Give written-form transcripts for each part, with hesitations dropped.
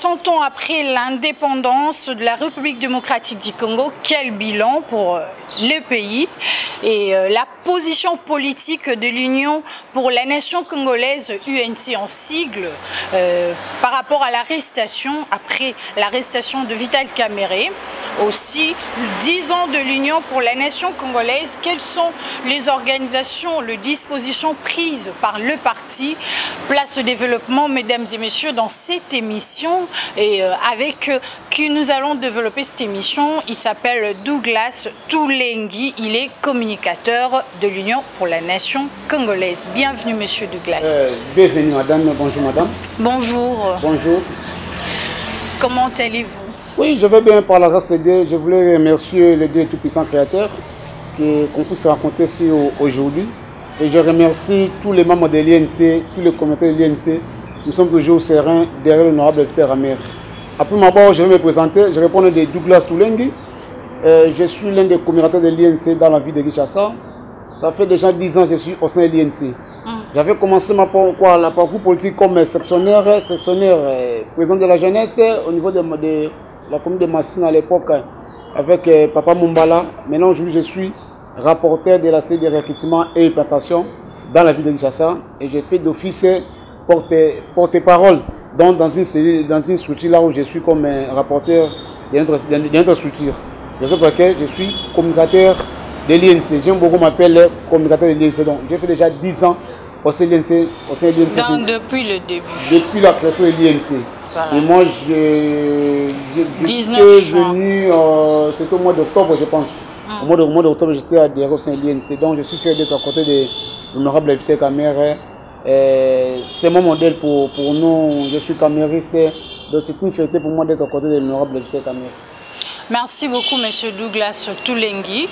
100 ans après l'indépendance de la République démocratique du Congo, quel bilan pour le pays et la position politique de l'Union pour la nation congolaise, UNC en sigle, par rapport à l'arrestation, après l'arrestation de Vital Kamerhe, aussi 10 ans de l'Union pour la nation congolaise, quelles sont les organisations, les dispositions prises par le parti Place au développement, mesdames et messieurs, dans cette émission et avec qui nous allons développer cette émission. Il s'appelle Douglas Toulengi, il est communicateur de l'Union pour la nation congolaise. Bienvenue monsieur Douglas. Bienvenue madame, bonjour madame. Bonjour. Bonjour. Comment allez-vous? Oui, je vais bien par la grâce de Dieu. Je voulais remercier le Dieu Tout-Puissant Créateur qu'on puisse rencontrer ici aujourd'hui. Et je remercie tous les membres de l'INC, tous les communautaires de l'INC. Nous sommes toujours sereins derrière l'honorable Vital Kamerhe. Après ma part, je vais me présenter. Je réponds de Douglas Toulengi. Je suis l'un des communicateurs de l'INC dans la ville de Kinshasa. Ça fait déjà 10 ans que je suis au sein de l'INC. J'avais commencé ma parcours politique comme sectionnaire, président de la jeunesse au niveau de la commune de Massina à l'époque avec Papa Mumbala. Maintenant, aujourd'hui, je suis rapporteur de la série de recrutement et implantation dans la ville de Kinshasa et j'ai fait d'office porte-parole dans une structure là où je suis comme rapporteur d'une structure. C'est pour laquelle je suis communicateur de l'INC. J'aime beaucoup m'appeler communicateur de l'INC. Donc j'ai fait déjà 10 ans au sein de l'INC. Depuis le début. Depuis la création de l'INC. Voilà. Et moi, je suis venu, c'était au mois d'octobre, je pense. Au mois d'octobre, j'étais adhéré au sein de l'INC. Donc, je suis fier d'être à côté de l'honorable Vital Kamerhe. C'est mon modèle pour nous. Je suis camériste. Donc, c'est une fierté pour moi d'être à côté de l'honorable Vital Kamerhe. Merci beaucoup, monsieur Douglas Toulengi.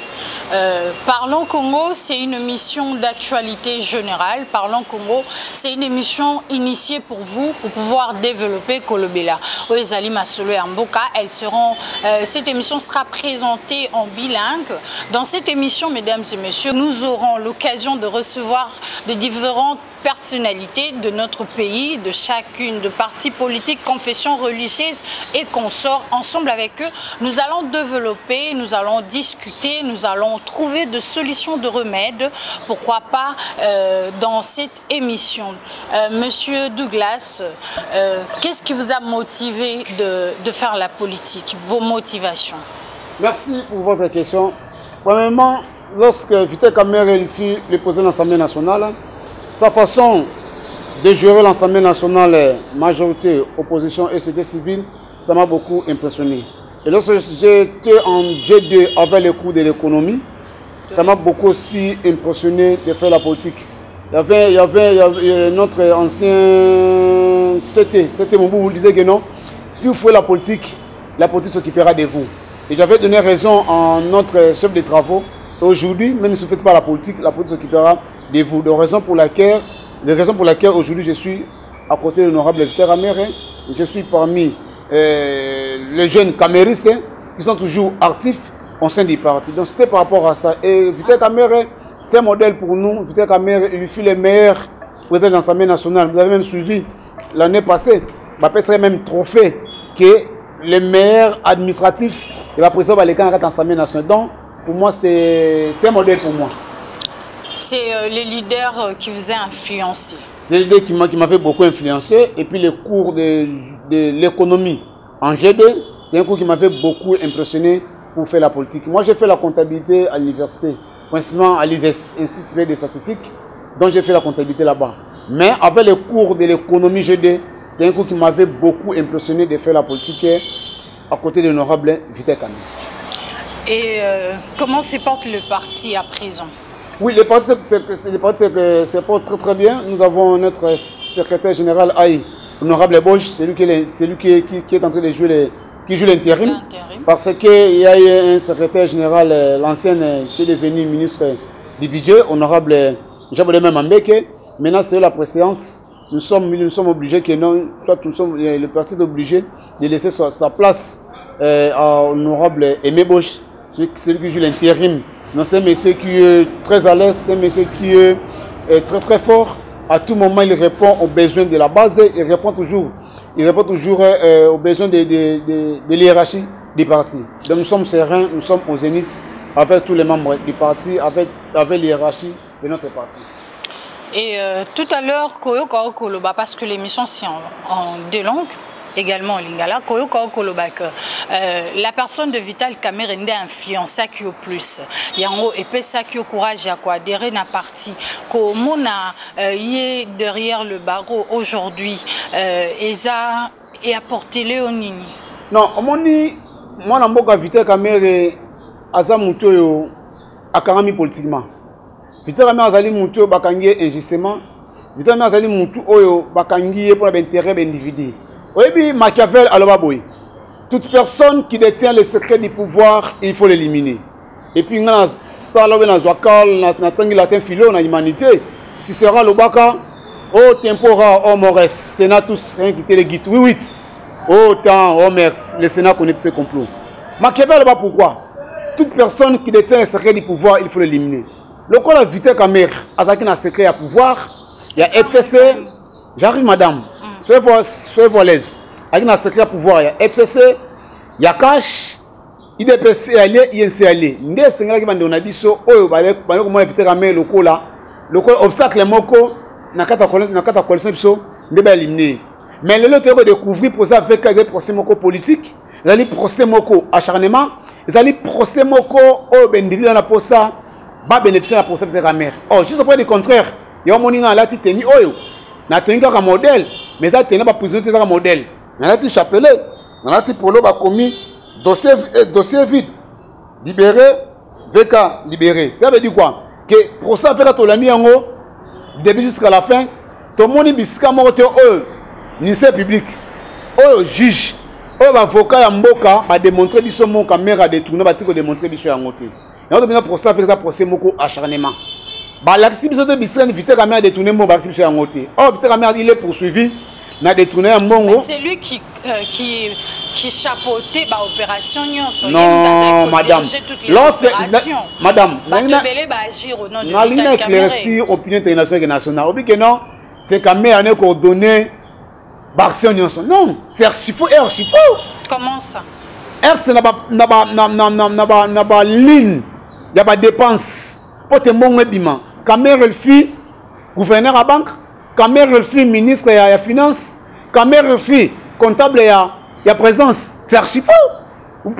Parlons Congo, c'est une émission d'actualité générale. Parlons Congo, c'est une émission initiée pour vous, pour pouvoir développer Kolobela. Oezali Masolo et Mboka, cette émission sera présentée en bilingue. Dans cette émission, mesdames et messieurs, nous aurons l'occasion de recevoir de différentes personnalités de notre pays, de chacune de partis politiques, confessions religieuses et consorts. Ensemble avec eux, nous allons développer, nous allons discuter, nous allons trouver des solutions de remèdes, pourquoi pas dans cette émission. Monsieur Douglas, qu'est-ce qui vous a motivé de faire la politique, vos motivations? Merci pour votre question. Premièrement, lorsque Vital Kamerhe fit le président de l'Assemblée nationale, sa façon de gérer l'Assemblée nationale, majorité, opposition et société civile, ça m'a beaucoup impressionné. Et lorsque j'étais en G2 avec les cours de l'économie, ça m'a beaucoup aussi impressionné de faire la politique. Il y avait notre ancien CT Mobutu, vous disait que non, si vous faites la politique s'occupera de vous. Et j'avais donné raison à notre chef de travaux. Aujourd'hui, même si vous ne faites pas la politique s'occupera de vous. Les raisons pour laquelle aujourd'hui je suis à côté de l'honorable Vital Kamerhe. Je suis parmi les jeunes caméristes qui sont toujours actifs au sein du parti. Donc c'était par rapport à ça. Et Vital Kamerhe, c'est un modèle pour nous. Vital Kamerhe, il fut le meilleur président de l'Assemblée nationale. Vous avez même suivi l'année passée, il serait même trophée que le meilleur administratif de la présidence de l'Assemblée nationale. Donc pour moi, c'est un modèle pour moi. C'est les leaders qui vous ont influencé. C'est les leaders qui m'avaient beaucoup influencé. Et puis les cours de l'économie en G2, c'est un cours qui m'avait beaucoup impressionné pour faire la politique. Moi, j'ai fait la comptabilité à l'université, principalement à l'ISES, Institut des statistiques, donc j'ai fait la comptabilité là-bas. Mais avec les cours de l'économie G2, c'est un cours qui m'avait beaucoup impressionné de faire la politique à côté de l'honorable Vital Kamerhe. Et comment se porte le parti à présent? Oui, le parti se porte très très bien. Nous avons notre secrétaire général Aïe, l'honorable Bosch, c'est lui qui est en train de jouer l'intérim. Parce qu'il y a eu un secrétaire général, l'ancien qui est devenu ministre du budget, honorable Jean-Baptiste Mambeke. Maintenant, c'est la préséance. Nous sommes obligés le parti est obligé de laisser sa place à l'honorable Aimé Bosch, celui qui joue l'intérim. C'est un monsieur qui est très à l'aise, c'est un monsieur qui est très très fort. À tout moment, il répond aux besoins de la base, il répond toujours il répond toujours aux besoins de l'hiérarchie du parti. Donc nous sommes sereins, nous sommes au zénith avec tous les membres du parti, avec l'hiérarchie de notre parti. Et tout à l'heure, parce que l'émission c'est en deux langues, également en lingala, la personne de Vital Kamerhe est influencée qui au plus. Il y a un qui au courage à quoi adhérer à la partie. Comment y est derrière le barreau aujourd'hui, et apporter Léonine. Non, moi je suis Vital Kamerhe Azamuto à Karami politiquement. Vital Kamerhe Azali Mouto bakangi injustement. Vital Kamerhe Azali Mouto oyo bakangi pour l'intérêt de l'individu. Oui, Machiavel Alobaboy. Toute personne qui détient le secret du pouvoir, il faut l'éliminer. Et puis, dans l'humanité, si sera le baka, oh tempora, oh mores, Sénat tous, rien qui te les guide. Oui, oui. Oh temps, oh mers, le Sénat connaît tous ces complots. Machiavel Aloba, pourquoi? Toute personne qui détient le secret du pouvoir, il faut l'éliminer. Le coup de Vital Kamerhe, Azaki n'a secret à pouvoir, il y a FCC, j'arrive madame. Soyez voilaise. Avec un secret pouvoir, il y a FCC, il y a Cash, IDPC, INCL. Nous avons dit que nous avons évité le coup là. Le obstacle moko, nous avons coalition, nous avons éliminé. Mais le lot de découvrir pour ça avec des procès moko politiques, les procès moko acharnement, les procès moko au bénéfice dans la posa, va bénéficier de la procès de la mère. Oh, juste après le contraire, il y a un monument là qui tenait oyo, n'a tenu comme modèle. Mais ça, tu n'as pas présenté un modèle. On a dit chapelet, on a dit pour l'eau, commis, dossier vide, libéré, VK, libéré. Ça veut dire quoi? Que pour ça, faire ton ami en haut, début jusqu'à la fin, tout le monde est bisca mort, ministère public, juge, avocat en boka, va démontrer que mon caméra détourné, va démontrer que en côté. Et on a pour ça, faire un procès moko acharnement. L'activité de Bissren, Vital Kamerhe a détourné mon vaccin sur un côté. Or, Vital Kamerhe, il est poursuivi, il a détourné un bon. C'est lui qui chapeautait l'opération. Non, madame. Madame, on a éclairci l'opinion internationale et nationale. On dit que non, c'est Kamerhe a coordonné l'action. Non, c'est archifaux et archifaux. Comment ça? C'est n'a pas ligne, il n'y a pas de dépenses. Pour te montrer bima. Kamerhe le fit gouverneur à banque, Kamerhe le fit ministre et à finance, Kamerhe le fit comptable et à présence. C'est archi faux.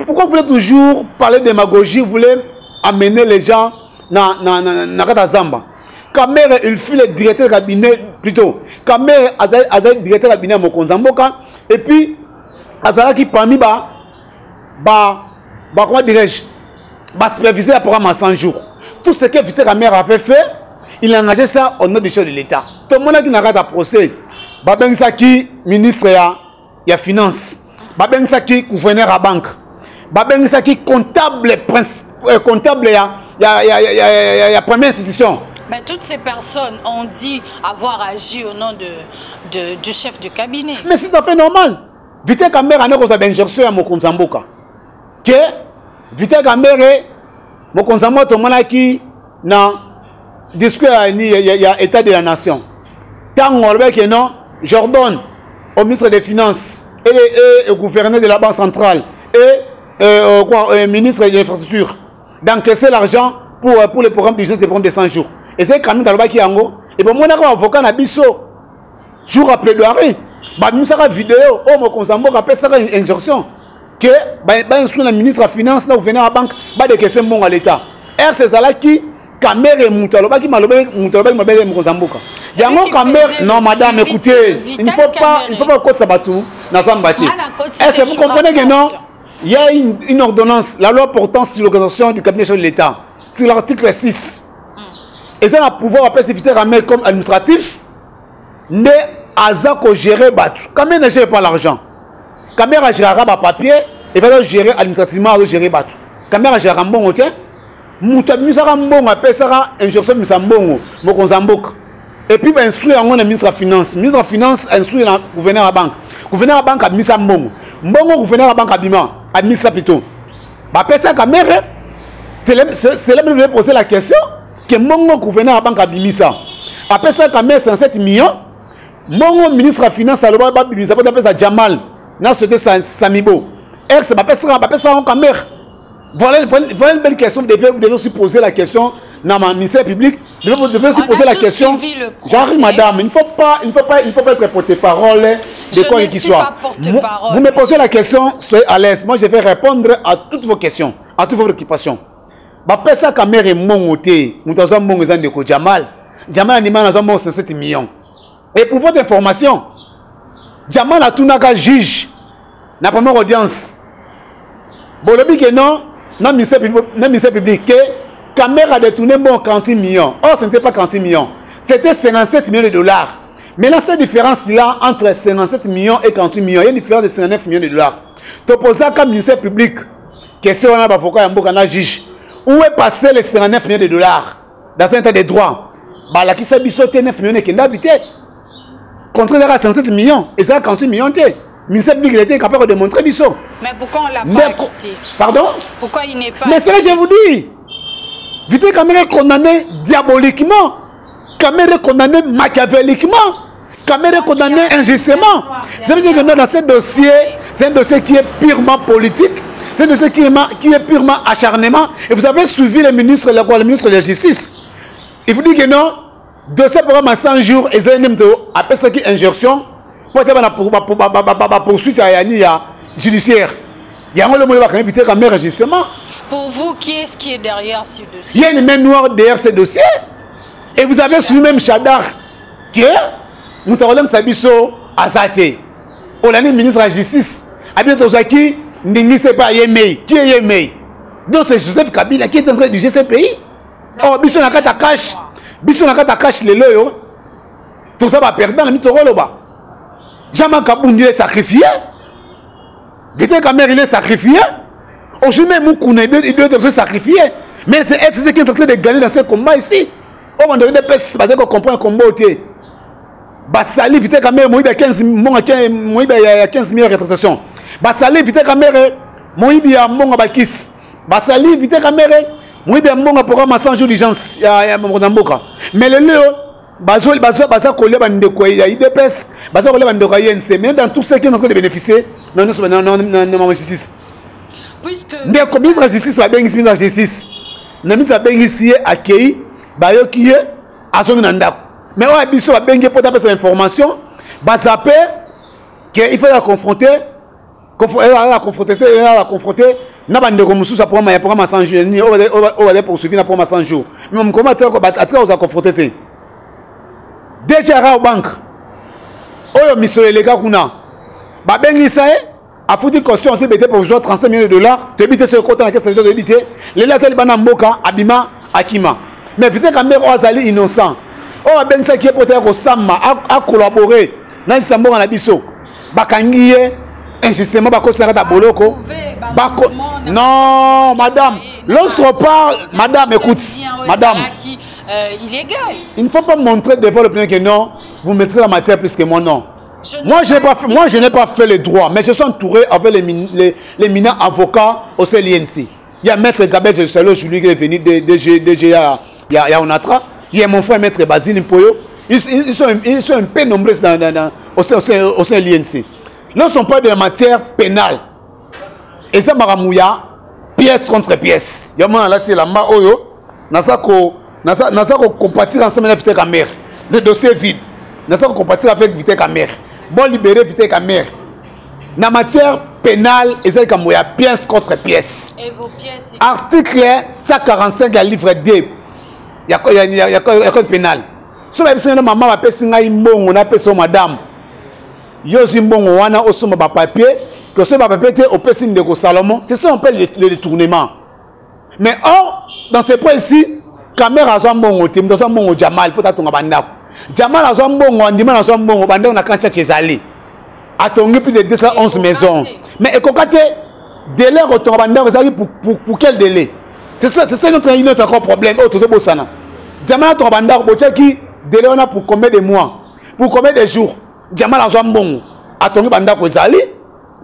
Pourquoi vous voulez toujours parler de démagogie, vous voulez amener les gens dans Zamba? Kamerhe il fit le directeur de cabinet plutôt. Kamerhe a le directeur de cabinet à Mokonzamboka et puis Azala qui parmi comment dirais-je, superviser le programme à 100 jours. Tout ce que Vital Kamerhe avait fait, il a engagé ça au nom du chef de l'État. Tout le monde qui n'a pas de procès. Babensaki, ministre de finance. Babensaki, gouverneur à banque. Babensaki, comptable première institution. Mais toutes ces personnes ont dit avoir agi au nom du chef de cabinet. Mais c'est tout à fait normal. Vital Kamerhe a une injonction à Mokonzamboka. Que Vital Kamerhe Mokonzamboka tout le monde qui na discours il y a état de la nation. Tant que non, j'ordonne au ministre des Finances et au gouverneur de la Banque centrale et au ministre de l'Infrastructure d'encaisser l'argent pour le programme d'urgence des programmes de 100 jours. Et c'est quand même dans le qui yango. Et bon, mon avocat n'a biso jour à plaidoirie. Bah, nous ça vidéo. Oh, Mokonzamboka appelle ça une injonction. Que le ministre de la Finance, le gouverneur de la banque, va décaisser mon à l'État. C'est ça qui Kamerhe Moutaloba qui m'a lobé Mokonzamboka. Non, madame, écoutez, il ne faut pas côté Sabatou, Nazambati. Est-ce que vous comprenez que non? Il y a une ordonnance, la loi portant sur l'organisation du cabinet de l'État, sur l'article 6. Et ça a le pouvoir d'appeler Vital Kamerhe comme administratif, mais Azako gérer Batu. Kamerhe ne gère pas l'argent. Kamerhe gère un papier et va gérer administrativement, gérer Batu. Kamerhe gère un bon hôtel. Moutamisarambongo appelle ça injonction Misambongo, Mokonzamboka. Et puis, ben, instruit en ministre de la Finance. Le ministre de la Finance instruit le gouverneur de la banque. Le gouverneur de la banque a mis ça Mbongo. Mbongo, gouverneur de la banque a mis ça plutôt. Appelle ça Kamerhe. C'est là que je vais poser la question. Que Mbongo, gouverneur de la banque a mis ça. Appelle ça Kamerhe 107 millions. Mon ministre de la Finance, ça peut appeler ça Jamal. N'a souhaité Samibo. Ex, ça peut ça en caméra. Voilà une belle question. Vous devez aussi poser la question dans le ministère public. Vous devez aussi poser la question. J'arrive, madame, il ne faut pas être porte-parole de quoi qu'il soit. Vous me posez la question, soyez à l'aise. Moi, je vais répondre à toutes vos questions, à toutes vos préoccupations. Après ça, caméra est mon côté. Nous avons mon exemple de Jamal. Jamal a mon 67 millions. Et pour votre information, Jamal a tout n'a juge la première audience. Bon, le but non, le ministère public, que Caméra a détourné mon 48 millions. Or, ce n'était pas 48 millions. C'était 57 millions de dollars. Maintenant, cette différence-là entre 57 millions et 48 millions, il y a une différence de 59 millions de dollars. Tu poses comme ministère public, question on a pourquoi il y a un juge. Où est passé les 59 millions de dollars dans un état de droit? Bah, là, qui s'est bissoté 9 millions qui n'a habité. Contre les 57 millions, et ça 48 millions. Le ministère public était capable de montrer bisso. Mais pourquoi on ne l'a pas acquitté? Pardon? Pourquoi il n'est pas Mais c'est ce que je vous dis. Vite Caméra est condamné diaboliquement. Caméra est condamné machiavéliquement. Caméra est condamné injustement. Ça veut dire que dans ce dossier, c'est un dossier qui est purement politique. C'est un dossier qui est purement acharnement. Et vous avez suivi le ministre de la Justice. Il vous dit que non, dossier programme à 100 jours, et c'est un après ça qui est injonction, pour poursuite judiciaire. Il y a un moment où il va inviter Caméra justement. Pour vous, qui est-ce qui est derrière ce dossier? Il y a une main noire derrière ce dossier. Et vous avez suivi même Chadar, qui est Moutarolem Sabiso Azate. On a le ministre de la Justice. Abid Ozaki, Ndingi c'est pas Yemei. Qui est Yemei? Donc c'est Joseph Kabila qui est en train de diriger ce pays. Oh, Bissou Nakata cache. Bissou Nakata cache les loyaux. Tout ça va perdre dans le Mitoroloba. Jamal Kabouni est sacrifié. Vite Caméra il est sacrifié. Aujourd'hui même Moukouna il doit être sacrifié. Mais c'est FCC qui est en train de gagner dans ce combat ici. On va donner des personnes parce qu'on comprend un combat. Basali vite Caméra il y a 15 millions de rétractations. Basali vite Caméra il y a mon Bakis. Basali vite Caméra il y a mon programme sans jour d'urgence. Mais le lieu Bazo collé bandeko ya IDPS, bazo collé bandeko INC, mais dans tout ce qui est en train de bénéficier non justice. Puisque le ministre de la justice va bien ici ministre de la justice. Le ministre va bien ici accueilli bayo qui est à son ndako. Mais on a biso va bien pour taper cette information, bazapé qu'il faut la confronter na bandeko mususa pour ma programme 100 jours ni on va poursuivre na programme 100 jours. Mais comment on va confronter déjà au banque oyo miso elega kuna ba bengisa a foutu caution c'est bête pour jouer 35 millions de dollars débité ce côté na caisse de débité les là c'est bana mboka abima akima mais vite Caméra azali innocent o ba bengisa qui est peut-être au sama a collaborer na isambo na biso bakangiye injustement ba kosa ta boloko non madame lorsqu'on parle madame écoute madame illégal. Il ne faut pas montrer devant le plein que non, vous mettrez la matière plus que moi, non. Je n'ai pas fait le droit, mais je suis entouré avec les éminents avocats au CLINC. Il y a Maître Gabriel Jessalo, Julie qui est venu DGA, il y a Onatra, il y a mon frère Maître Basile Mpoyo. Ils sont un peu nombreux au CLINC. Lorsqu'on parle de la matière pénale, et ça maramouya, pièce contre pièce. Il y a moi là, c'est la ma oyo, nasako. Nous allons compatir ensemble avec Vite Caméra. Le dossier vide. Nous allons compatir avec Vite Caméra. Bon libérer Vite Caméra. Dans la matière pénale, il y a pièce contre pièce. Et vos pièces? Article 145 à livre 2. Il y a code pénal. Si vous avez maman a fait on a fait madame. Yozimbongo wana osoma ba papier que ce papier au pessin de Salomon, c'est ça on appelle le détournement. Mais or dans ce point ici Caméra azambongo tim do zambongo Jamal pota tonga bandako. Jamal azambongo andima azambongo bandako na kancha chezali. Atongi plus de 211 maisons. Mais ekokate délai tonga bandako ezali pour quel délai? C'est ça notre encore problème. Oh tout bosana. Jamal tonga bandako bochaki délai on a pour combien de mois? Pour combien de jours? Jamal azambongo atongi bandako ezali.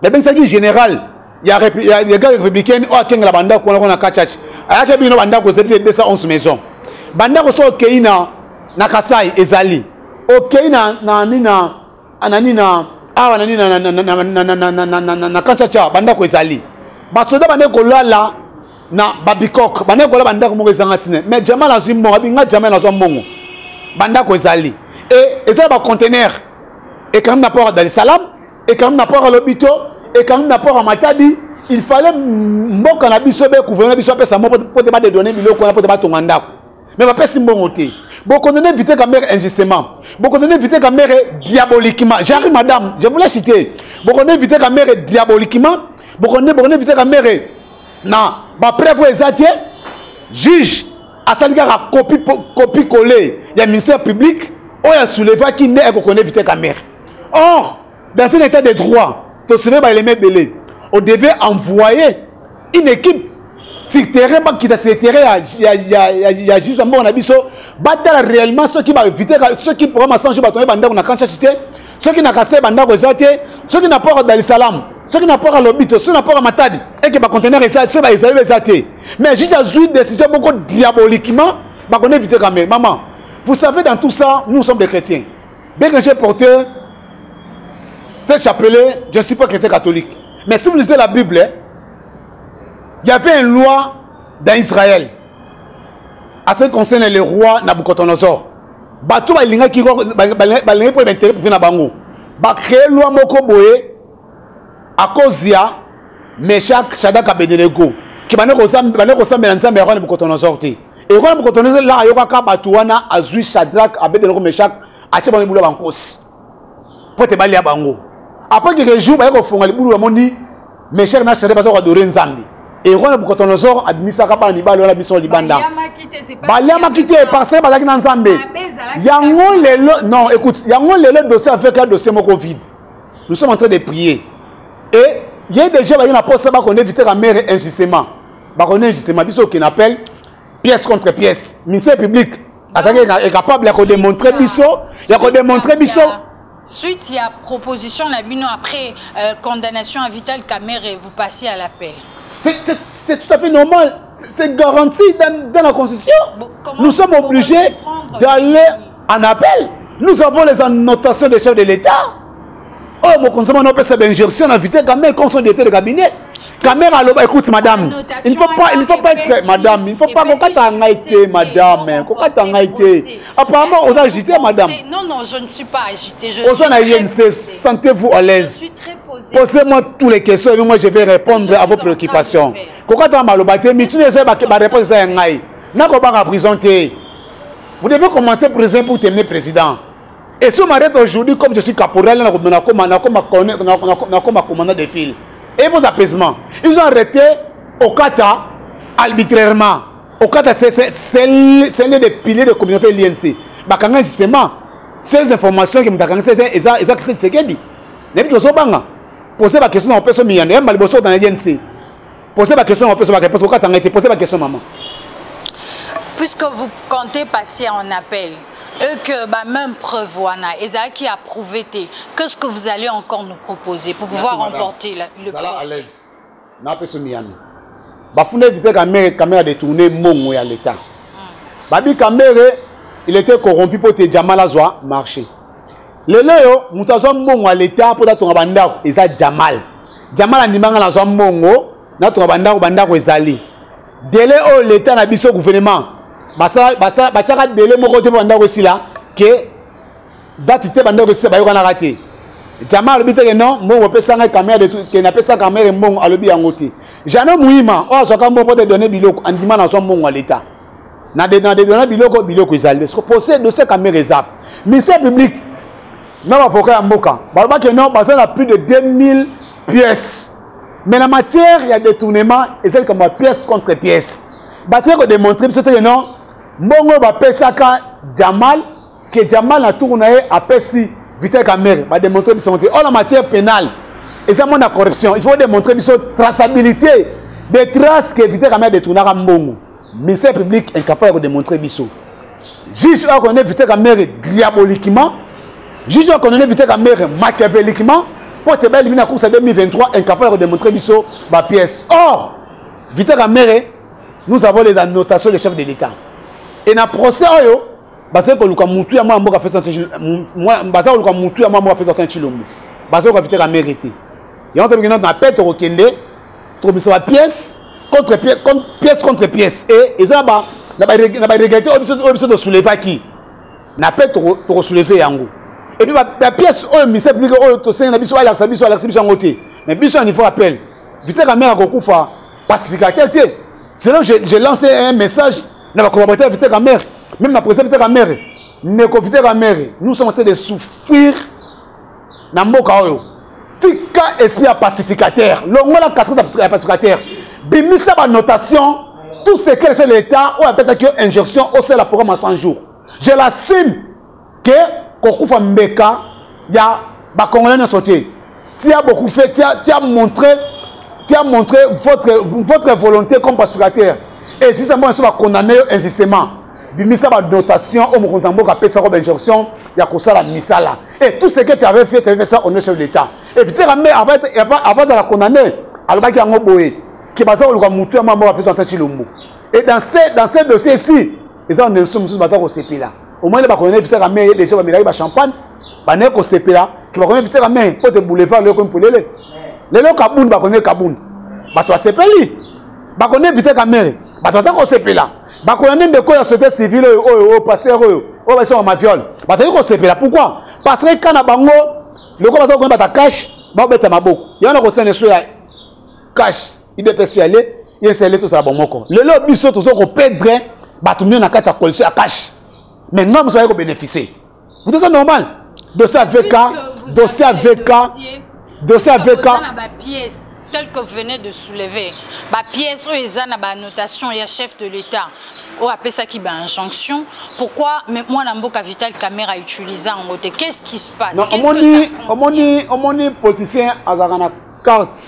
Mais bien ça qui général, il y a des gars républicains ou akenga la bandako on a kancha. Ayake bino bandako c'est 211 maisons. Bandako so keina na Kasai ezali. OK na kanchacha banda ko ezali basoda bande ko lala na babikok bande ko la banda ko mo ezanga tine mais Jamal azwi mo abinga Jamal azwa mbongo banda ko ezali et ezali ba conteneur et quand même n'a pas Dar es Salaam et quand même n'a pas l'hôpital et quand même n'a pas Matadi il fallait mboka na biso be gouvernement biso pesa mo pour te ba de donner biloko na pour te ba tonganda mais ba pesi mbongo te beaucoup de éviter la mère injustement. Beaucoup de éviter la mère diaboliquement. J'arrive madame, je voulais citer. Beaucoup de éviter la mère diaboliquement. Beaucoup de éviter la mère. Non, bah preuve exacte. Juge à Sanigara copie collée. Il y a un ministère public. On a soulevé qui n'est qu'on éviter la mère. Or, dans un état de droit, tu sais pas les mêmes belés. On devait envoyer une équipe. Si terrain qui a il y a juste un bon abisso battre réellement ceux qui va éviter ceux qui pourront m'assanger bâtonner banda on a quand cité ceux qui n'a cassé banda rezaté ceux qui n'a pas Dar es Salaam ceux qui n'a pas l'hôpital ceux qui n'a pas Matadi et qui va contenir ceux va Israël rezaté mais juste à jouer décision beaucoup diaboliquement va qu'on éviter quand même maman vous savez dans tout ça nous sommes des chrétiens bien que j'ai porté ce chapelet je ne suis pas chrétien catholique mais si vous lisez la Bible il y avait une loi dans Israël à ce qui concerne le roi Nabucodonosor. Batou ba linga ki balinga pour l'intérêt pour na bango. Ba créer loi moko boye à cause ya Meshach Shadrach Abednego qui bana ko sambela nzambe ya roi Nabucodonosor te. Et roi Nabucodonosor là ayoka ka batou wana azui Shadrach Abednego Meshach ache bango bulo bankos. Pour te balia bango. Après quelques jours ba ko fonga bulo moni Meshach na Shadrach bazo adorer nzambe. Et roi Nabucodonosor a mis ça capable ni balo la biso libanda. Baliama quitté parce que balaki na nzambe. Yango lelo non écoute, yango lelo dossier avec un dossier moko vide. Nous sommes en train de prier. Et il y a déjà une poste ba qu'on éviter la mère injustement. Ba qu'on injustement biso qui appelle pièce contre pièce. Ministère public est capable de démontrer biso, il a démontrer biso. Suite, il y a proposition Nabino après condamnation à Vital Kamerhe, vous passez à l'appel. C'est tout à fait normal. C'est garanti dans la Constitution. Bon, nous sommes obligés d'aller en appel. Nous avons les annotations des chefs de l'État. Oh, mon conseiller, on peut faire une injonction à Vital Kamerhe comme son directeur de cabinet. Caméra, écoute, madame, il ne faut pas être, madame, il ne faut pas qu'on madame, qu'on apparemment, on a agité, madame. Non, je ne suis pas agité. Sentez-vous à l'aise. Je suis très posée. Posez-moi toutes les questions et moi je vais répondre à vos préoccupations. Vous devez commencer prison pour terminer président. Et si on m'arrête aujourd'hui, comme je suis caporal, on a commandant des fils. Et vos apaisements. Ils ont arrêté Okata arbitrairement. Okata, c'est l'un des piliers de la communauté LNC. Bakanga, justement, ces informations qui me donnent, c'est exactement ce qu'elle dit. Posez la question à personne, il y a un baliboso dans l'LNC. Posez la question à personne, posez la question, maman. Puisque vous comptez passer en appel, eux que même preuve, Ezra qui a prouvé, qu'est-ce que vous allez encore nous proposer pour pouvoir remporter le procès? À l'aise. N'a pas ce miami. Bafune éviter caméra détourner mon à l'État. Babi caméra, il était corrompu pour te Jamal Azwa marcher. Le léo, mutazo mon à l'État pour ton banda, Eza Jamal. Jamal animanga na zo mongo, na ton banda ko ezali. Délai au l'État na biso gouvernement. Bachaka délai mon côté banda aussi là que date te banda aussi ba yokana raté. Jamal bité que non, mon peut sanga caméra de tout que na pesa caméra mon alobi yangote. Jano muima, o soka mo pour te donner biloko andima na zo mon à l'État. Na de donner biloko ezali. Ce possède de ces caméras zap. Ministère public na avocat ya mboka. Ba que non, ça a plus de 2000 pièces. Mais la matière, il y a détournement et c'est comme pièce contre pièce. Bâtir que démontrer que non, Mongo va pesaka Jamal, que Jamal a tourné à Pessi, Vital Kamerhe, va démontrer que c'est la matière pénale. Et ça, la corruption. Il faut démontrer que c'est traçabilité des traces que Vital Kamerhe détourné à Mongo. Mais c'est public incapable de démontrer biso. Juge a connaît Vital Kamerhe diaboliquement, juge a connaît Vital Kamerhe machiavéliquement. Pour te éliminer la course en 2023, incapable de démontrer biso ma pièce. Or, Vital Kamerhe, nous avons les annotations des chefs de l'État. Et dans le procès, Parce que le moutou ya moi mboka fait moi basa le moutou ya moi mboka fait un chilombo. Basa ko vite la mérité. Et on te dit na pète au kende, trouver sa pièce contre pièce et ça ba na ba regretter au de soulever qui. Na pète to soulever yango. Et puis la pièce au mise plus que to sen na biso ala biso ngoté. Mais biso il faut appel. Vite la mère ko kufa pacificateur. C'est là j'ai lancé un message na ba collaborateur vite la mère. Même la présidente de la mère, nous sommes en train de souffrir dans le monde. Tika esprit pacificateur. L'on a la casquette pacificateur. Bimisa la notation, tout ce que c'est l'État, on appelle ça que injection au sein de la programme à 100 jours. Je l'assume que Kokoufa Mbeka, il y a des Congolais qui sauté. Tu as beaucoup fait, tu as montré votre volonté comme pacificateur. Et si c'est moi qui vais condamner injustement. Bimisa ba dotation au Mokonzambo qui appelle ça comme injonction, il y a que ça la misala. Et tout ce que tu avais fait ça au nom de l'État. Et puis avant de la condamner, alors qu'il y a un boé qui basa au lugar mutu amambo va faire entendre Chilombo. Et dans ces dossiers-ci, ils ont des sommes sous basa au CP là. Au moins les baconner peut-être la mer les gens va mélanger ba champagne, ba ne ko CP là, qui va connaître peut-être la mer pour te boulevard le comme pour les le kaboun ba connaître kaboun. Ba toi CP li. Ba connaître peut-être la mer. Ba toi ça ko CP là. Bah quand on est de quoi la société civile au pasteur au va sur ma viol. Bah t'as dit qu'on s'est fait là pourquoi? Parce que quand on a bango le quoi on va cash bah bête ma boko. Il y en a qui sont cash il peut passer aller il est tout ça bon moko. Le lot biso tout ça qu'on perdre bah tout mieux na carte à coller à cash. Maintenant vous savez qu'on bénéficie. Vous dites ça normal. Dossier avec pièce tel que vous venez de soulever, la pièce où ils ont la notation, il y a chef de l'État, ou appelle ça qui est injonction. Pourquoi moi Namboka Vital Caméra utilisé en côté? Qu'est-ce qui se passe? On moni politicien à la carte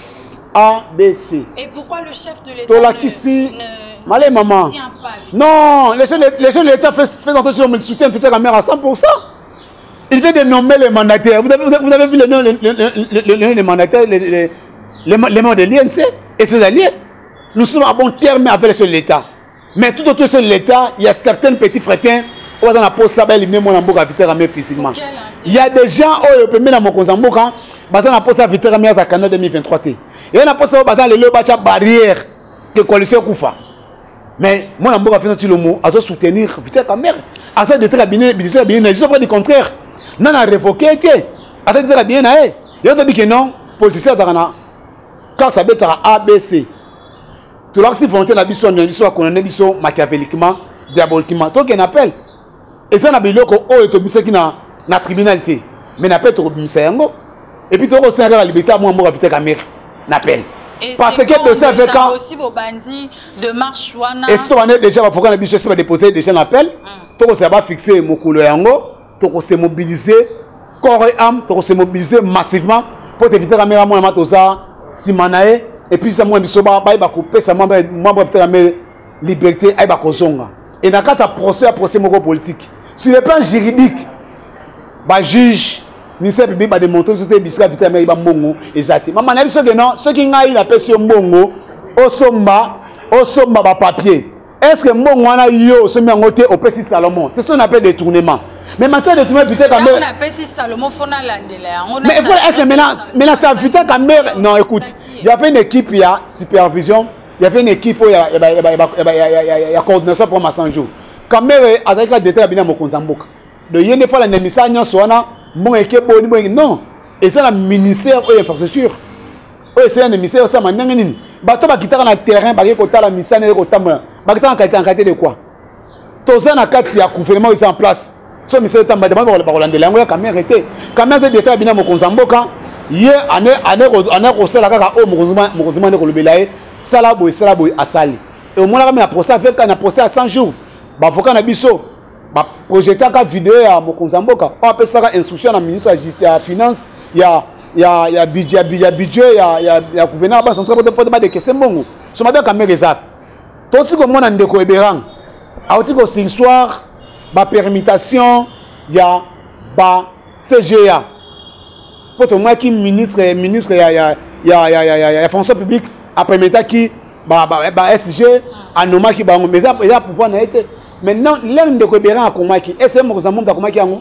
A, B, C. Et pourquoi le chef de l'État ne soutient pas? Non, les chefs de l'État fait entendre le soutien peut-être Caméra à 100%. Il vient de nommer les mandataires. Vous avez vu le nom des mandataires, les membres de l'INC et ses alliés. Nous sommes à bon terme avec l'État. Mais tout autour de l'État, il y a certains petits frétins qui ont la pose ça, éliminer mon amboka vite physiquement. Il y a des gens qui ont permis dans mon Konzamboka, ils ont posé vite à Canada 2023. Et on a posé le barrière de coalition Koufa. Mais mon amboka fait le mot, à soutenir vite ta mère, à ça de très bien, je suis pas du contraire. Non, a révoqué, à ça de très bien, il y a dit que non, politicien dans quand ça être à ABC, tout l'heure si volonté la biso qu'on a biso machiavéliquement, diaboliquement, donc on appelle. Et ça n'a pas eu le coup au et qui n'a criminalité, mais n'a pas trop bimisa yango. Et puis tout au sein de la liberté à moi moi habiter caméra n'appelle. Parce que de ça avec quand aussi vos bandits de marche wana. Et si on est déjà pourquoi la biso va déposer déjà l'appel, tout ça va fixer mon coulo yango, tout se mobiliser corps et âme, tout se mobiliser massivement pour éviter caméra moi matoza. Si manae et puis ça moi bisoba ba couper ça moi peut-être la liberté ay ba kozonga et dans quatre procès moko politique sur le plan juridique ba juge ni c'est public ba démontrer que c'était bisika vite mais ba mbongo exactement maman biso que non ce qui ngai la pesi mbongo osomba ba papier est-ce que mbongo wana yo somi ngote au pesi Salomon c'est ce qu'on appelle détournement. Mais maintenant, de trouver peut-être quand même. On appelle si Salomon Fona Landela. Mais est-ce que maintenant ça putain quand même. Non, écoute, il y avait une équipe, il y a supervision, il y avait une équipe où il y a coordination pour ma 100 jours. Quand même, avec la détail bien mon Konzamboka. De yéne pas la nemisa nya soana, mon équipe non. Et c'est le ministère de l'infrastructure. C'est un ministère ça manangini. Bato ba kitaka na terrain, ba kota la misane ko tamba. Ba kitaka en qualité de quoi? Toza na kati ya gouvernement est en place. So monsieur tamba demande pour la langue la caméra était quand même des détails bien mon Konzamboka hier année ko sala kaka o mokonzima ne ko lobelaye sala boy asali et au moins la procès avec un procès à 100 jours ba avocat na biso ba projeter ka vidéo ya mon Konzamboka on appelle ça instruction na ministre ya finance ya budget ya gouverneur ba central pour de question mbongo so ma bien caméra exact tout ce que mon ndeko eberang a aussi ko ce soir ba permutation ya ba CGA pour moi qui ministre ya fonction publique après méta qui ba SG anoma qui ba mais ça pouvoir na été maintenant l'un de Kobéran à Komaki et c'est mon zambo à Komaki ango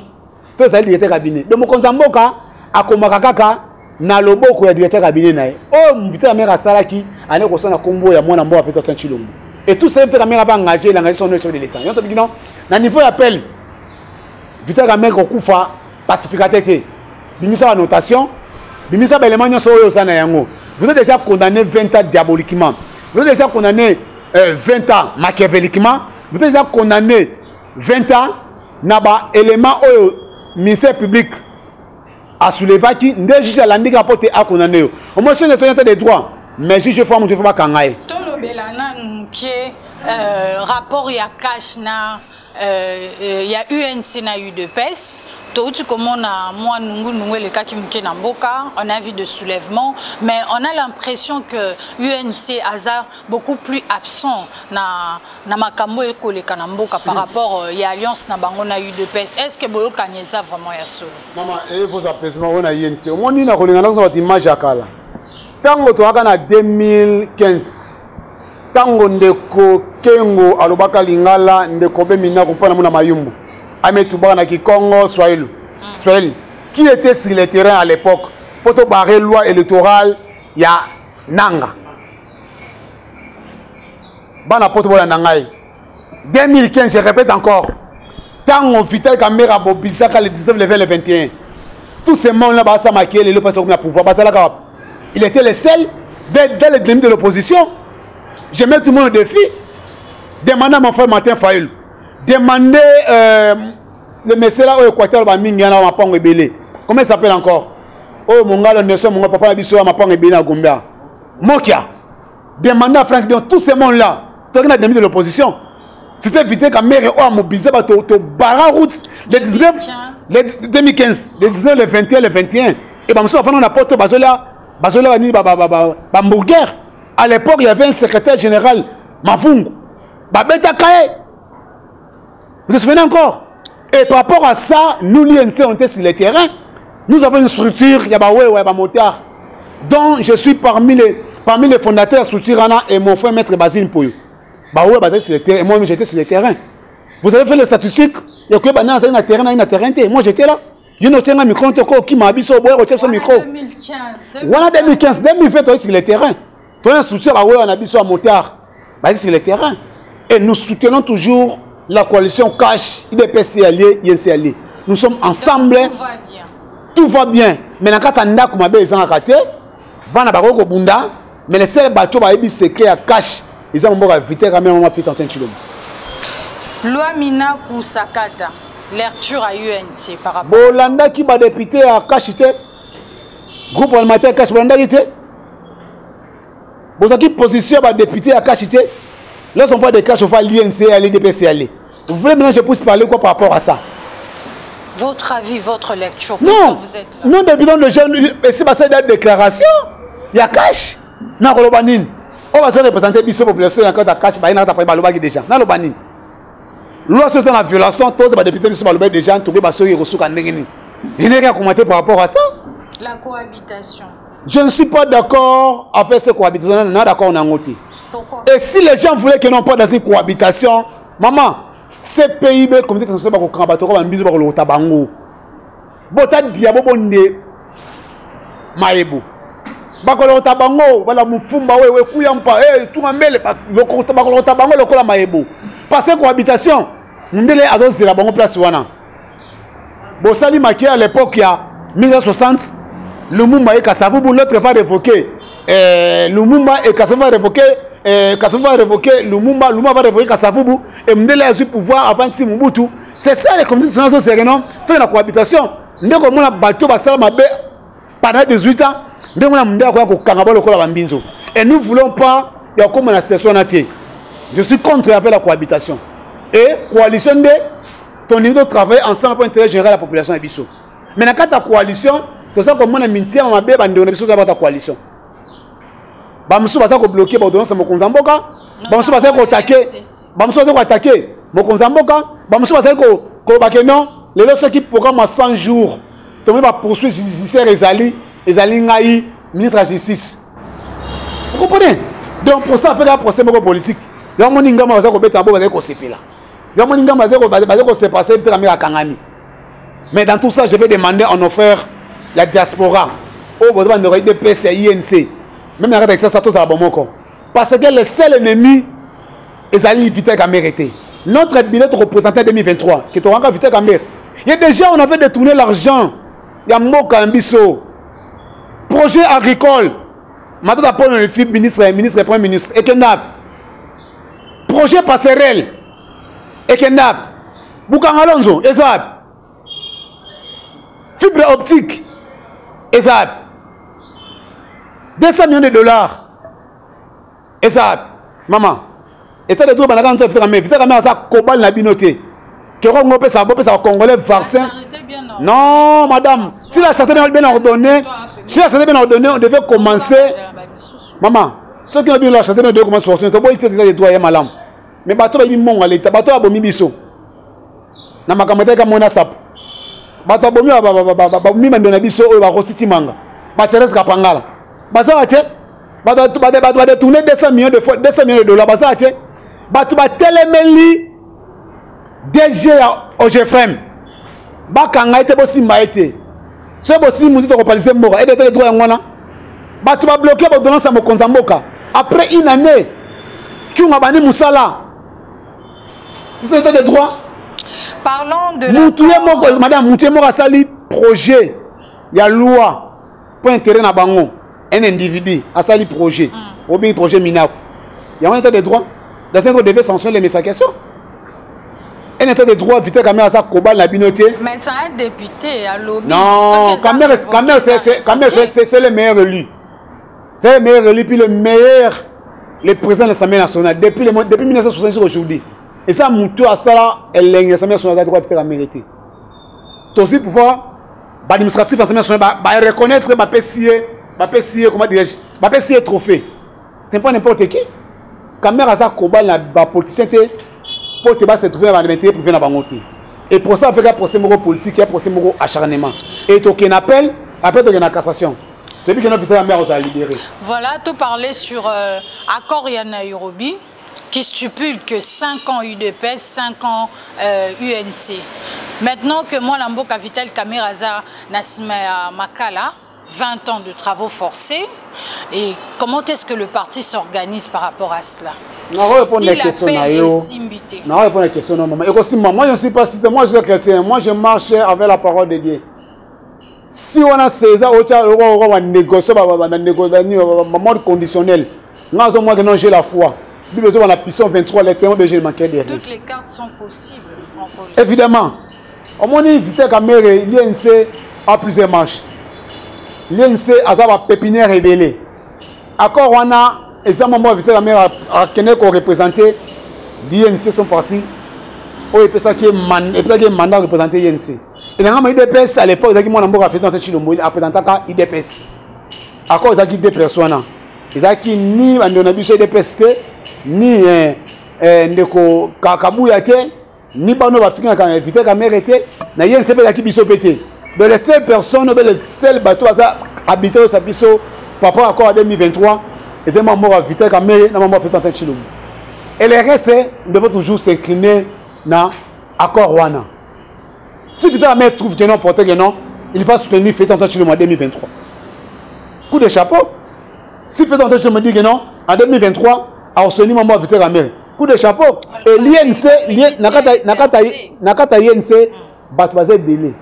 to za directeur cabinet de mon zamboka a Komaka kaka na loboko ya directeur cabinet nae oh mvita mera salaki ane ko sona kombo ya mwana mboka peto kanchilombo et tout ça fait mera ba engagé la son chef de l'état yon to bino na niveau appel vita ka mera ko kufa pacificateur ke bimisa la notation bimisa ba élément nyoso oyo sana yango vous êtes déjà condamné 20 ans diaboliquement vous êtes déjà condamné 20 ans machiavéliquement vous êtes déjà condamné 20 ans na ba élément oyo ministère public a soulevé qui ne juge la ndiga porté à condamné au moins c'est un des droits mais juge forme de pas kangaye to lo belana nké rapport ya cash na ya UNC na UDPS tout comme on a moi nous les cas qui me na mboka on a vu de soulèvement mais on a l'impression que UNC hasard beaucoup plus absent na makambo ekole kana mboka par rapport ya alliance na bango na UDPS est-ce que boyo kanyeza vraiment ya solo maman et vos apaisements on a UNC au moins ni na kolinga na votre image akala tango to aka na 2015 tango ndeko kengo alobaka lingala ndeko be mina ko pona mona mayumbu Ametouba na Congo Swahili. Qui était sur le terrain à l'époque pour te barrer loi électorale il y a Nanga. Bana poto bola nangai. 2015 je répète encore. Tant on vital caméra bobisaka le 19 le 20 le 21. Tous ces monde là basa maquiller le passé comme pouvoir basa il était le seul dès le début de l'opposition. Je mets tout le monde au défi. Demandez à mon frère Martin Fayoul. Demandez le monsieur là au Équateur Mingiana Mapang Ebele. Comment il s'appelle encore? Oh mon gars, mon papa Bisso Mapang Ebele à Gombia. Mokia. Demandez à Franck Dion, tous ces monde là, tu as demi de l'opposition. C'était évité qu'à mère ou à mobiliser to barra route le 19 le 2015, le 19 le 21 le 21 et bah monsieur on a porté Bazola ni Bamburger. À l'époque, il y avait un secrétaire général Mavungu. Babeta Kaye. Vous vous souvenez encore? Et par rapport à ça, nous, l'INC, on était sur le terrain. Nous avons une structure, il y a un motard. Donc, je suis parmi les fondateurs de la structure et mon frère Maître Basile Mpoyo. Sur le terrain. Moi, j'étais sur le terrain. Vous avez fait les statistiques. Il y a un terrain. Moi, j'étais là. Il y a un micro qui m'a mis au bois, au micro. 2015, 2020, sur le terrain. Toi, la structure, on a mis sur un motard. Sur le terrain. Et nous soutenons toujours la coalition cash, IDPS allié, INC allié. Nous sommes ensemble. Donc, tout va bien. Tout va bien. Mais quand on a comme ils ont raté, mais les seuls bateaux qui secret à cash, ils ont évité quand même on a pris 100 km. Loi Mina Kousakata, lecture à UNC par rapport. Bolanda qui va député à cash, groupe parlementaire cash, Bolanda qui était. Vous avez position à député à cash, lorsqu'on parle de cash, on va l'INC à l'IDPS aller. Vous voulez maintenant je puisse parler quoi par rapport à ça? Votre avis, votre lecture, non, vous êtes là. Non, depuis le jeune, c'est pas ça une déclaration. Il y a cash. Na Kolobanine. On va se représenter la population quand il y a cash, il y a pas de déjà. Na Kolobanine. Lorsque c'est la violation, tous les députés sont malheureux déjà, tout le monde est ressources en Négini. Je n'ai rien commenté par rapport à ça. La cohabitation. Je ne suis pas d'accord avec cette cohabitation. Je ne suis pas d'accord en Angoté. Pourquoi? Et si les gens voulaient que nous pas dans une cohabitation, maman, ces pays, comme dit que nous sommes au Kambato, comme un bisou pour le Tabango. Bota diabo bonde Maebo. Bakolo Tabango, voilà Mufumba, we Kuyampa, tout ma mêle, le Tabango, le Kola Maebo. Parce que cohabitation, nous devons adosser la bonne place. Bossali Maké à l'époque, il y a 1960, Lumumba et Kassavoubou, l'autre va révoquer. Lumumba et Kassavoubou va révoquer. Kassavoubou va révoquer Lumumba, Lumumba va révoquer Kassavoubou et Mdele a eu pouvoir avant Timobutu. C'est ça les communautés nationales sérénales, tout la cohabitation. Nous avons un bateau pendant 18 ans, nous avons et nous ne voulons pas, il y a comme une session. Je suis contre avec la cohabitation. Et coalition de ton niveau de travail ensemble pour intérêt général de la population de Bissau. Mais dans la coalition, tout ça comme on a mis en mabé, on a ta coalition. Bamsou va bloquer l'ordonnance de Mokonzamboka. Bamsou va attaquer. Bamsou va attaquer Mokonzamboka. Bamsou va attaquer non. Les autres qui programment à 100 jours. Tout le monde va poursuivre judiciaire Ezali Ngaï, ministre de la Justice. Vous comprenez? Donc pour ça, faire un procès politique. Là, on a un peu de temps pour se faire là. s'est passé à Kangani. Mais dans tout ça, je vais demander en offert la diaspora. Au besoin de l'IDPS et INC. Même avec ça, tout ça, parce que le seul ennemi, ils allaient éviter qu'à mériter. Notre bilan représenté en 2023, qui est encore évité qu'à mériter. Il y a déjà, on avait détourné l'argent. Il y a Moka Mbiso. Projet agricole. Madame Paul, le ministre, premier ministre. Ekenab. Projet passerelle. Ekenab. Boukangalonzo. Ezab. Fibre optique. Ezab. 200 millions de dollars. Ezab. Maman. État de droit, on a quand même fait ça. Cobal n'a binoté. Que on peut savoir Congolais vaccin. Non, madame. Si la santé est bien ordonnée, on devait commencer. Maman, ceux qui ont dit la santé doivent commencer à se faire. Il faut que les droits soient malades. Mais bateau est mon l'état. Bateau a bomi biso. Na makamata ka mona sap. Bateau bomi ba bomi mandona biso o ba rositi manga. Ba Thérèse Kapangala. Basa ache. Bateau ba tourner 200 millions de dollars. Basa ache. Bateau ba telemeli. DG au GFM. Bakanga était aussi maïté. C'est aussi mon dit de repaliser Mora. Et de les droits en wana. Bateau ba bloqué pour donner ça mon compte en Moka. Après une année, qui ont abandonné Moussala. C'était des droits. Parlons de la... Madame Moutoué Mora sali projet. Il y a loi pour intérêt na bango. Un individu a sali projet. Ou bien projet minable. Il y a un état de droit. Dans ce qu'on devait sanctionner les messages. Un état de droit, putain, quand même, à ça, Kobal, la binoté. Mais c'est un député à l'OBI. Non, quand même, c'est le meilleur élu. C'est le meilleur élu, puis le président de l'Assemblée nationale, depuis 1966 aujourd'hui. Et ça, Moutou à ça, l'Assemblée nationale doit être mérité. Aussi, pour voir, l'administratif de l'Assemblée nationale va reconnaître, va pessier, comment dirais-je, va pessier trophée. C'est pas n'importe qui. Quand même, à ça, Kobal, la politicien, pour que se trouver dans l'intérêt privé dans bangoté. Et pour ça, il y a un procès politique, il y a un procès acharnement. Et tu as un appel, après tu as une cassation. Depuis que notre mère nous a libérés. Voilà, tu parlais sur accord Nairobi qui stipule que 5 ans UDPS, 5 ans UNC. Maintenant que moi, Lamboka Vital Kameraza Nassima Makala, 20 ans de travaux forcés. Et comment est-ce que le parti s'organise par rapport à cela? Non, si l'appel est simbité. Non, répondre à la question, non, maman. Moi, je ne suis pas citoyen, moi je suis chrétien. Moi, je marche avec la parole de Dieu. Si on a César, on va négocier, on mode conditionnel. Moi, j'ai la foi. Lui, besoin de la puissance 23, les témoins de Jésus manquaient derrière. Toutes les cartes sont possibles en politique. Évidemment. On m'a dit, l'INC a plusieurs marches. L'INC a une pépinière révélée. Encore, on a, exemple, moi, la mère a représenté l'INC, son parti. Oh, et puis ça qui est mandat représenté l'INC. Et dans l'IDPS, à l'époque, il y a un fait dans le Chilombo, il a présenté l'IDPS. Encore, il y a deux personnes. Il y a ni Andonabiso IDPS, ni Ndeko Kakabouyate, ni Bano Africain qui a invité la mère était, na l'INC qui biso pété. Mais les seules personnes, les seuls bateaux habités au Sapiso, par rapport à l'accord 2023, et c'est mort à Vita Kamere, n'a pas fait en Chilombo. Et les restes, nous devons toujours s'incliner dans l'accord Wana. Si Vita Kamere trouve que non, porté que non, il va soutenir fait en Chilombo en 2023. Coup de chapeau. Si fait en Chilombo dit que non, en 2023, à soutenir maman Vita Kamere. Coup de chapeau. Et l'INC, Nakata INC, bat basé délai.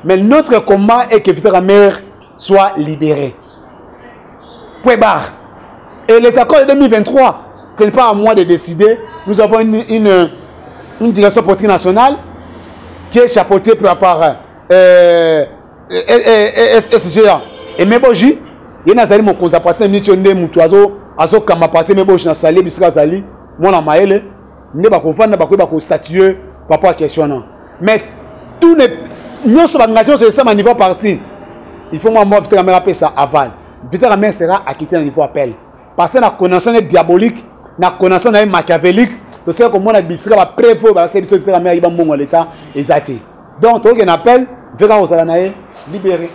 Mais notre combat est que Vita Kamere soit libéré. Point barre. Et les accords de 2023, ce n'est pas à moi de décider. Nous avons une direction politique nationale qui est chapeautée par SGA. Et Meboji, il y a un contrapartien, il y a un passé Meboji dans Sali, Bisra Sali, moi dans Maël, il y a un statuer par rapport à la question. Mais tout nous sommes engagés sur ce niveau parti. Il faut moi Vita Kamere appeler ça aval. Vita Kamere sera acquitté au niveau appel. Parce que la connaissance est diabolique, la connaissance est machiavélique. Donc c'est comme on a dit, c'est la prévôt, c'est que Vita Kamere va mourir l'état exact. Donc il y a un appel, Vita Kamere libéré.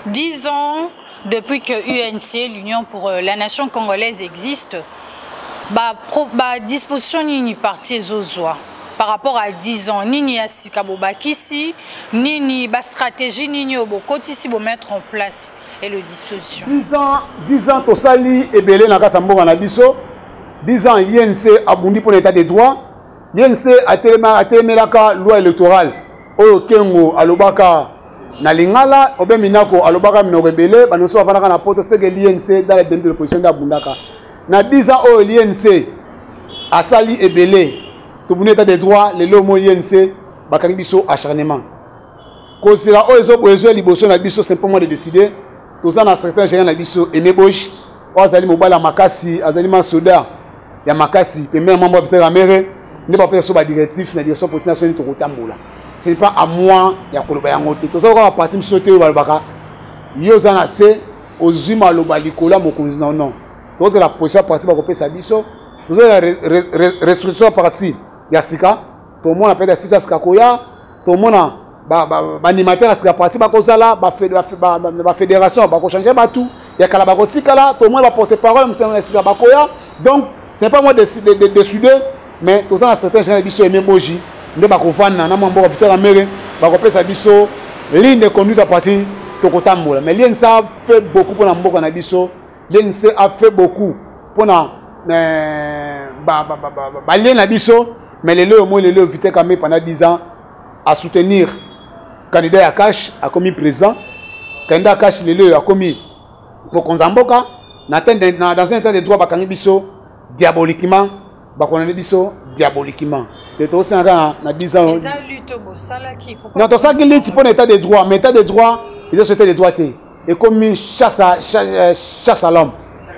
10 ans depuis que UNC, l'Union pour la nation congolaise existe, disposition ni parti Zozwa. par rapport à 10 ans, nini ya sikabo bakisi, nini ba stratégie nini obokoti si bo mettre en place et le disposition. 10 ans to sali ebele na kasa mboka na biso. 10 ans INC abundi pour l'état des droits. INC atelemaka loi électorale. Oyo kengo alobaka na lingala obeminako alobaka mino rebele banoso afanaka na poto c'est que l'INC dans les délits de l'opposition d'abundaka. Na 10 ans oyo l'INC asali ebele to buni état des droits le lomo INC bakaki biso acharnement. Kozela oyo zo besoin liboso na biso simplement de décider toza na secrétaire général na biso Enebosh azali mobala makasi azali masoda ya makasi premier membre de la mairie ne pas faire so ba directif na direction politique nationale to kotambola. Ce n'est pas à moi ya koloba yango te. Toza ko parti misote yo balobaka yo za na se ozima loba likola mokonzi na non. Toza la position parti ba kopesa biso. Toza la restriction parti ya sika to mona peut être sika koya to mona ba animateur sika parti ba kozala ba fédération ba ko changer ba tout ya kala ba kotikala to mona ba porte parole monsieur sika ba koya. Donc c'est pas moi de décider mais toza na certains gens biso aimé moji nde ba kovana na mambo kapita la mairie ba kopesa biso ligne de conduite à partir to kotambola. Mais l'INC a fait beaucoup pour na mboka na biso. L'INC a fait beaucoup pour na lien na biso. Mais les lois, les lois, vite quand même pendant 10 ans à soutenir candidat Akash a commis président, candidat Akash les lois a commis pour Konzamboka, dans un état de droit bakangi biso diaboliquement, bakonane biso diaboliquement. Et tout ça na 10 ans. Les lutte au sala qui non, tout ça qui lutte pour l'état de droit, mais l'état de droit, il est état de droit et commis chasse à l'homme.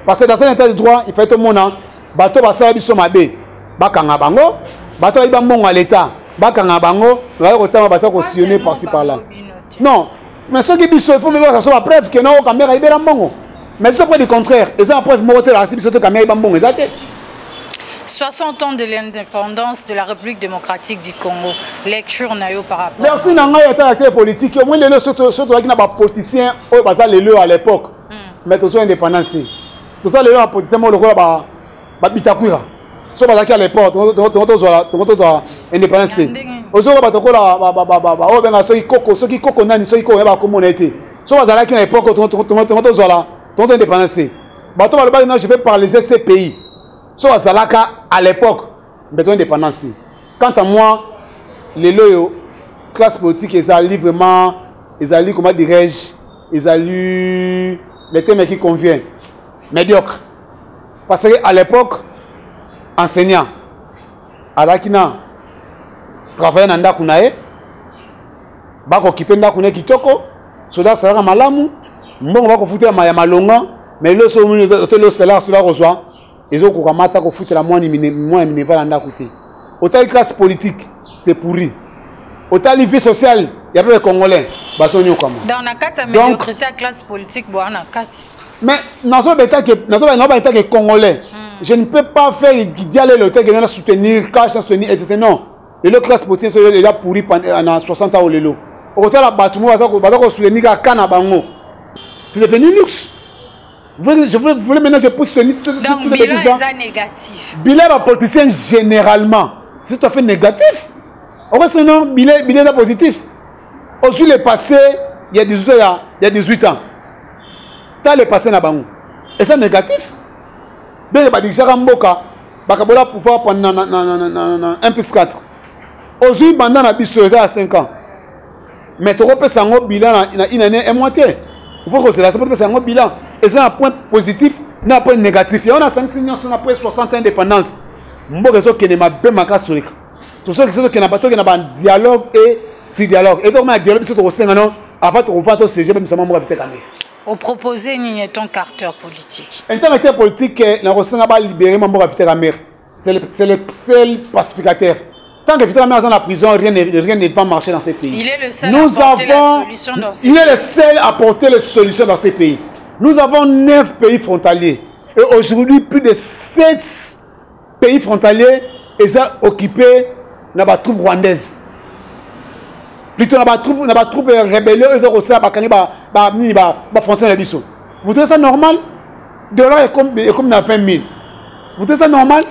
Parce que dans un état de droit, il faut tout le monde bato basala biso mabe, bakanga bango. Bato iba mbongo à l'état bakanga bango la kotama bato cautionner par-ci par-là. Non, mais ce qui biso il faut même que ça soit preuve que non caméra ibera mbongo. Mais c'est pas du contraire, et ça preuve mo la biso to caméra iba mbongo exact. 60 ans de l'indépendance de la République démocratique du Congo. Lecture nayo par rapport. Merci nanga ya acteur politique, au moins les surtout qui n'a pas politicien au bazar les à l'époque. Mais tout soit indépendance. Tout ça les politicien mo le ba bitakuira. So bazaki à l'époque to indépendance ozo ba tokola o benga so koko nani so iko ba komona été so bazalaki na époque to zola to indépendance bato ba le je vais parler de ces pays so bazalaka à l'époque beto indépendance. Quant à moi les loyo classe politique ezali vraiment ezali comment dirais-je ezali les thèmes qui convient médiocre parce que à l'époque enseignant alakina travailler na ndaku na ye bako kipe ndaku na kitoko soda sala malamu mbongo bako futa ya malonga mais le so muni le salaire soda rejoint ezo ko kamata ko futa la moine mineva na ndaku te autant classe politique c'est pourri autant vie sociale il y a pas de congolais basonyo comme dans la carte médiocrité classe politique bo na carte mais nazo beta que congolais. Je ne peux pas faire dialogue le texte de soutenir, cash, soutenir, etc. Non. Le classe politique, c'est déjà pourri pendant 60 ans au Lelo. Au sein de la bâtiment, on va soutenir à Kanabango. C'est devenu luxe. Je voulais maintenant que je puisse soutenir tout donc, bilan est négatif. Bilan est politicien généralement. C'est tout à fait négatif. En fait, sinon, bilan est positif. Au-dessus, le passé, il y a 18 ans. Dans le passé, et c'est négatif. Bien, les gens mboka bakabola pouvoir pendant 1+4. Aujourd'hui, pendant la biso à 5 ans. Mais tu repères un bilan une année et moitié. Il faut que c'est un bilan. Et c'est un point positif, un point négatif. Et on a 5 signes, on a après 60 ans d'indépendance. Mboka zo qui ne m'a pas marqué sur l'écran. Tout ça qui n'a pas tout qui n'a pas dialogue et si dialogue. Et donc, on a dialogue sur le 5 ans. Avant, tu reprends ton CG, même si on m'a pas au proposé ton caractère politique. Un caractère politique, n'a pas libéré mon capitaine Amer. C'est le seul pacificateur. Tant que Peter Amer est dans la prison, rien ne va marcher dans ces pays. Il est le seul à apporter la solution dans ces pays. Il est le seul à apporter les solutions dans ces pays. Nous avons 9 pays frontaliers. Et aujourd'hui, plus de 7 pays frontaliers sont occupés par les troupes rwandaises. Plutôt na ba troupe rebelle ils ont aussi bakani ba frontière de biso. Vous trouvez ça normal? De là est comme na 20 000. Vous trouvez ça normal?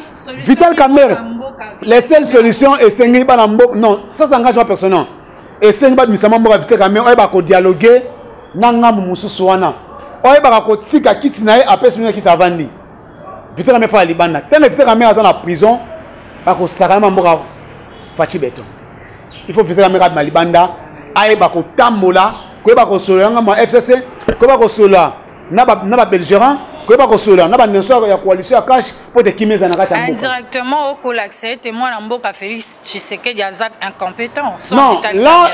Vital Kamerhe, les seules solutions, et c'est non, ça engagement personnel. Et c'est un peu Vital Kamerhe, on va dialoguer, nanga mususuana. On va tika kitinae après ce qui t'a vendu. Vital Kamerhe pas Libana. Tant que Vital Kamerhe dans la prison, on va sarama mboka Fachi Beton. Il faut Vital Kamerhe à Libanda, aïe ba ko tambola, ko ba ko solo nga FCC, ko ba ko solo na ba belgérant. Indirectement au collègue, témoin Mboka Félix Tshisekedi Azak incompétent. Non,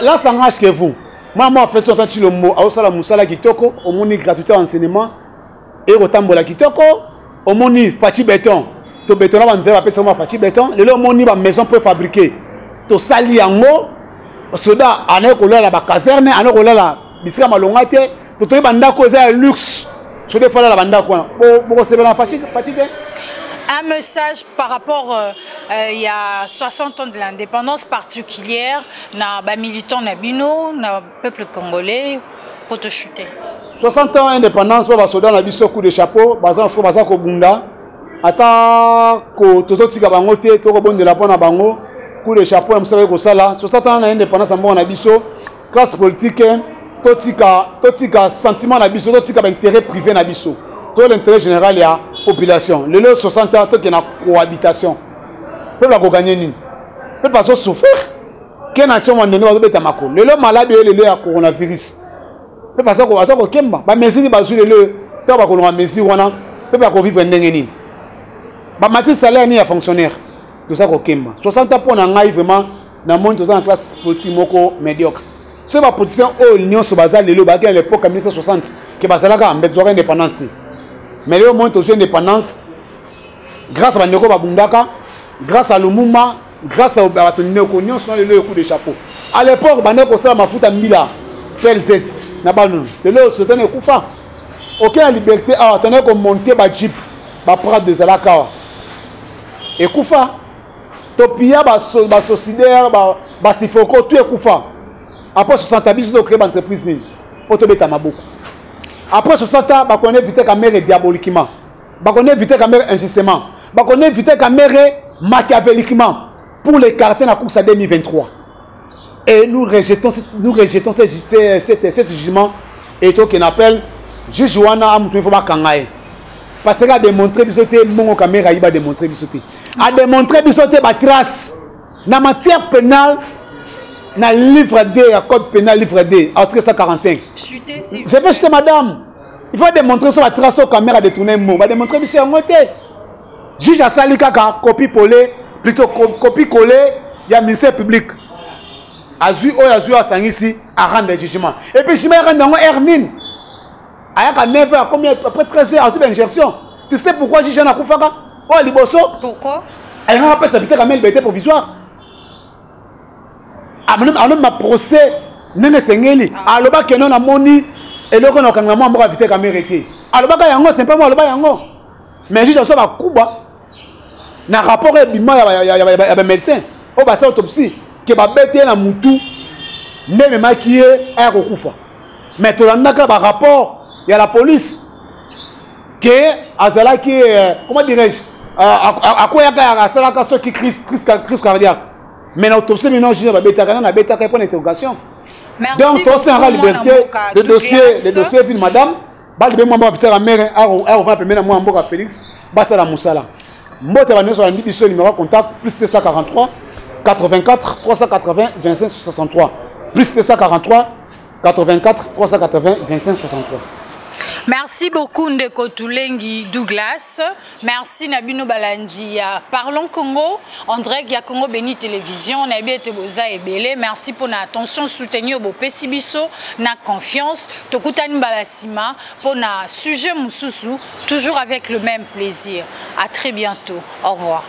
là ça engage que vous. Moi, personne quand tu le mot, au sala musala kitoko, au moni gratuité enseignement et au tambola kitoko, au moni Fachi Beton. To béton là, on va appeler Fachi Beton. Le moni va maison pour fabriquer. To sali yango, soda ane kola la caserne, ane kola la bisika malongate, to to banda koza luxe. Un message par rapport il y a 60 ans de l'indépendance particulière, na militant Nabino, na peuple congolais, pour te chuter. 60 ans d'indépendance, on va se donner un coup de chapeau, bazan fo bazan ko bunda, ata ko tozotika bango te, to ko bonde la pona bango, coup de chapeau, on savait ko sala. 60 ans d'indépendance, on a biso, classe politique. Totika sentiment na biso, totika intérêt privé na biso. Tout l'intérêt général il y a population. Le 60 ans qui na cohabitation. Peuple a gagné ni. Peuple a souffert. Qui na tchon mandé no beta mako. Le malade le a coronavirus. Peuple a ko kemba. Ba mesure ba zu le to ba ko na mesure wana. Peuple a ko vivre ndenge ni. Ba mati salaire ni ya fonctionnaire. Tout ça ko kemba. 60 ans pour na ngai vraiment na monde dans la classe politique moko médiocre. C'est ma position au l'Union sur bazar de l'Obaké à l'époque en 1960 que bazalaka en besoin d'indépendance. Mais le moment où indépendance grâce à Bandeko Babundaka, grâce à Lumumba, grâce à Obatonine Okonyon sont le coup de chapeau. À l'époque Bandeko ça m'a foutu à Mila, PLZ, Nabalou. De l'autre c'était un coup fa. Aucune liberté à attendre qu'on monter ba jeep, ba prendre des alaka. Et coup fa. Topia ba sociétaire ba sifoko tout est coup fa. Après 60 ans, ils ont créé une entreprise. Après 60 ans, on a évité Kamerhe diaboliquement. On a évité Kamerhe injustement. On a évité Kamerhe machiavéliquement pour l'écarter dans la course à 2023. Et nous rejetons ce jugement et tout qu'on appelle juge Wana Amoutoufoma Kangaye. Parce qu'il a démontré que c'était mon Kamerhe, il a démontré que c'était. A démontré que c'était ma trace. Dans la matière pénale, dans le livre D, le code pénal livre D, article 145. Je vais chuter madame. Il faut démontrer sur la trace aux caméras de tourner un mot. Il va démontrer que c'est un moté. Juge à Salika, copie collée, plutôt copie collée, il y a ministère public. Azu à Sangisi, à rendre le jugement. Et puis je me rends dans Hermine. À 9h, après 13h, à une injection. Tu sais pourquoi juge à Koufaka? Oh, Liboso. Pourquoi? Elle a rappelé sa vitesse à liberté provisoire. Alors ma procès nene sengeli aloba que non amoni et le kono kanga mo vite Kamerhe te aloba ka yango c'est pas moi aloba yango mais juste ça ba kuba na rapport e bima ya médecin o ba sa autopsie que ba bete na mutu même maquillé a ko kufa mais to landa ka ba rapport ya la police que azala qui comment dirais-je à quoi ya ka sala ka so qui crise cardiaque. Mais l'autopsie, maintenant, je vais bêta pour l'interrogation. Donc, on s'en rend liberté. Le dossier, ville madame, je vais vous dire à mère, à Félix, Bassa la Moussala. Moi, je vais numéro de contact, plus 743 84 380 25 63. Plus 743 84 380 25 63. Merci beaucoup Ndeko Tulengi Douglas. Merci Nabino Balandi. Parlons Congo. André ya Congo Béni Télévision. Nabi Teboza et Belé. Merci pour notre attention soutenue au Pessibiso. Na confiance. Tokutani Balasima. Pour notre sujet Moussoussou. Toujours avec le même plaisir. À très bientôt. Au revoir.